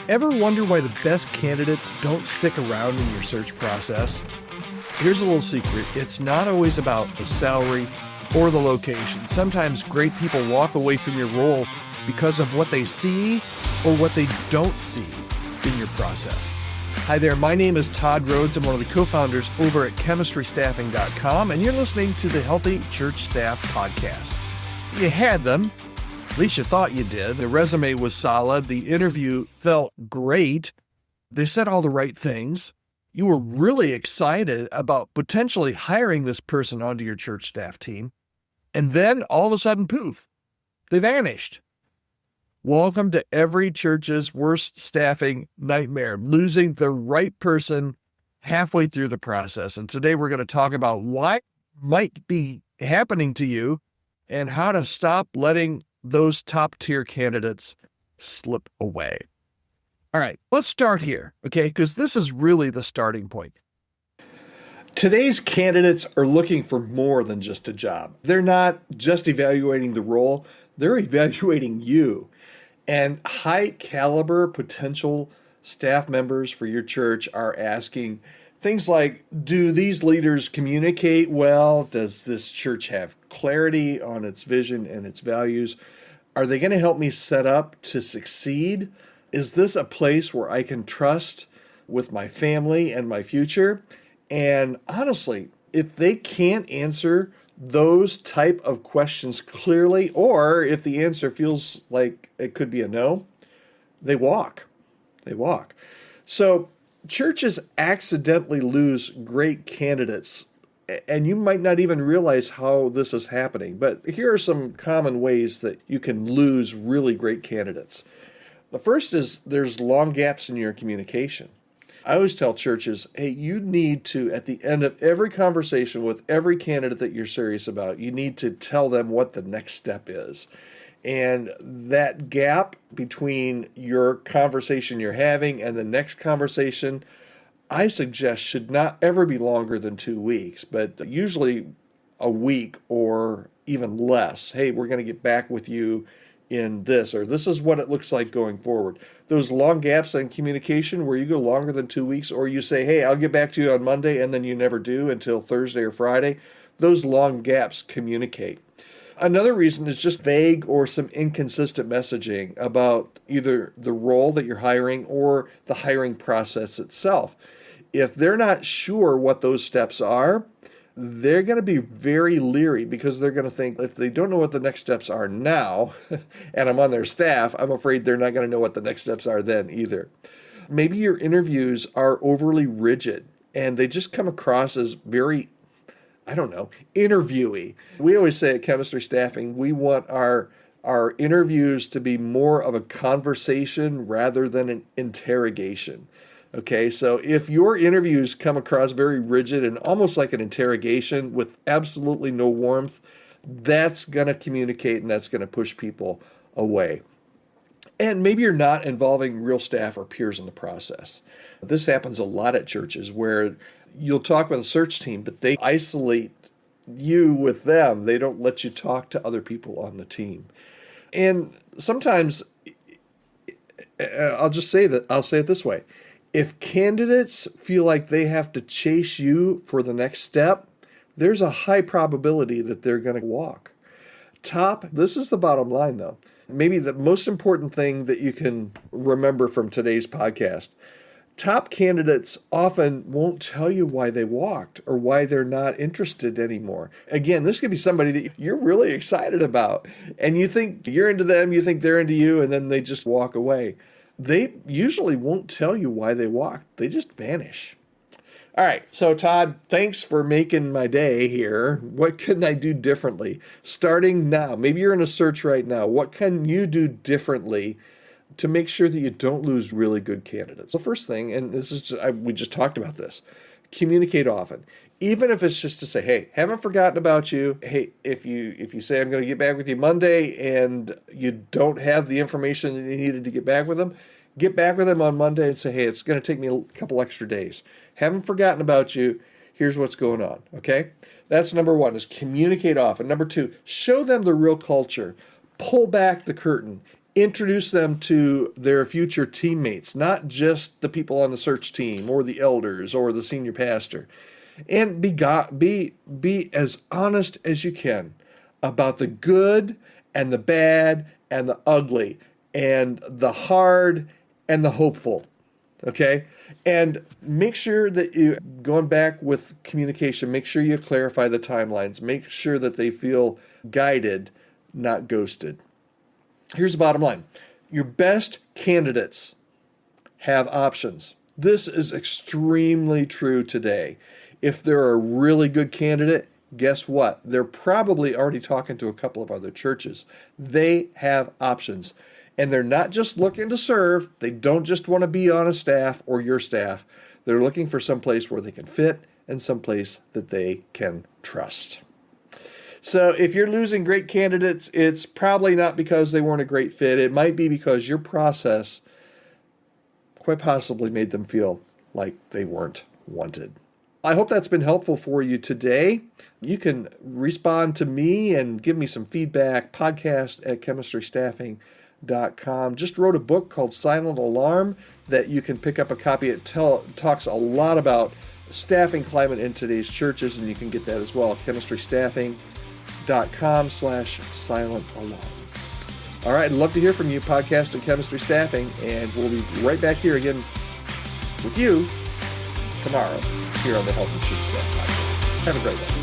Ever wonder why the best candidates don't stick around in your search process? Here's a little secret. It's not always about the salary or the location. Sometimes great people walk away from your role because of what they see or what they don't see in your process. Hi there, my name is Todd Rhodes. I'm one of the co-founders over at chemistrystaffing.com, and you're listening to the Healthy Church Staff Podcast. You had them. At least you thought you did. The resume was solid. The interview felt great. They said all the right things. You were really excited about potentially hiring this person onto your church staff team. And then all of a sudden, poof, they vanished. Welcome to every church's worst staffing nightmare, losing the right person halfway through the process. And today we're going to talk about why it might be happening to you and how to stop letting those top-tier candidates slip away. All right, let's start here, okay? Because this is really the starting point. Today's candidates are looking for more than just a job. They're not just evaluating the role, they're evaluating you. And high-caliber potential staff members for your church are asking things like, do these leaders communicate well? Does this church have clarity on its vision and its values? Are they going to help me set up to succeed? Is this a place where I can trust with my family and my future? And honestly, if they can't answer those type of questions clearly, or if the answer feels like it could be a no, they walk. They walk. So churches accidentally lose great candidates, and you might not even realize how this is happening. But here are some common ways that you can lose really great candidates. The first is there's long gaps in your communication. I always tell churches, hey, you need to, at the end of every conversation with every candidate that you're serious about, you need to tell them what the next step is. And that gap between your conversation you're having and the next conversation, I suggest should not ever be longer than 2 weeks, but usually a week or even less. Hey, we're going to get back with you in this, or this is what it looks like going forward. Those long gaps in communication where you go longer than 2 weeks, or you say, hey, I'll get back to you on Monday, and then you never do until Thursday or Friday, those long gaps communicate. Another reason is just vague or some inconsistent messaging about either the role that you're hiring or the hiring process itself. If they're not sure what those steps are, they're going to be very leery because they're going to think if they don't know what the next steps are now, and I'm on their staff, I'm afraid they're not going to know what the next steps are then either. Maybe your interviews are overly rigid and they just come across as very, interviewee. We always say at Chemistry Staffing, we want our interviews to be more of a conversation rather than an interrogation. Okay, so if your interviews come across very rigid and almost like an interrogation with absolutely no warmth, that's going to communicate and that's going to push people away. And maybe you're not involving real staff or peers in the process. This happens a lot at churches where you'll talk with a search team, but they isolate you with them. They don't let you talk to other people on the team. And sometimes, I'll say it this way. If candidates feel like they have to chase you for the next step, there's a high probability that they're going to walk. This is the bottom line though. Maybe the most important thing that you can remember from today's podcast. Top candidates often won't tell you why they walked or why they're not interested anymore. Again, this could be somebody that you're really excited about and you think you're into them, you think they're into you, and then they just walk away. They usually won't tell you why they walked. They just vanish. All right, so Todd, thanks for making my day here. What can I do differently? Starting now, maybe you're in a search right now. What can you do differently to make sure that you don't lose really good candidates? The first thing, and we just talked about this, communicate often. Even if it's just to say, hey, haven't forgotten about you. Hey, if you say I'm going to get back with you Monday and you don't have the information that you needed to get back with them on Monday and say, hey, it's going to take me a couple extra days. Haven't forgotten about you. Here's what's going on, okay? That's number one, is communicate often. Number two, show them the real culture. Pull back the curtain. Introduce them to their future teammates, not just the people on the search team or the elders or the senior pastor. And be as honest as you can about the good and the bad and the ugly and the hard and the hopeful. Okay? And make sure that you, going back with communication, make sure you clarify the timelines. Make sure that they feel guided, not ghosted. Here's the bottom line. Your best candidates have options. This is extremely true today. If they're a really good candidate, guess what? They're probably already talking to a couple of other churches. They have options. And they're not just looking to serve. They don't just want to be on a staff or your staff. They're looking for some place where they can fit and some place that they can trust. So if you're losing great candidates, it's probably not because they weren't a great fit. It might be because your process quite possibly made them feel like they weren't wanted. I hope that's been helpful for you today. You can respond to me and give me some feedback. podcast@chemistrystaffing.com. Just wrote a book called Silent Alarm that you can pick up a copy. It talks a lot about staffing climate in today's churches, and you can get that as well. chemistrystaffing.com/silent alarm. All right, I'd love to hear from you, Podcast and Chemistry Staffing, and we'll be right back here again with you tomorrow here on the Health and Church Staff Podcast. Have a great day.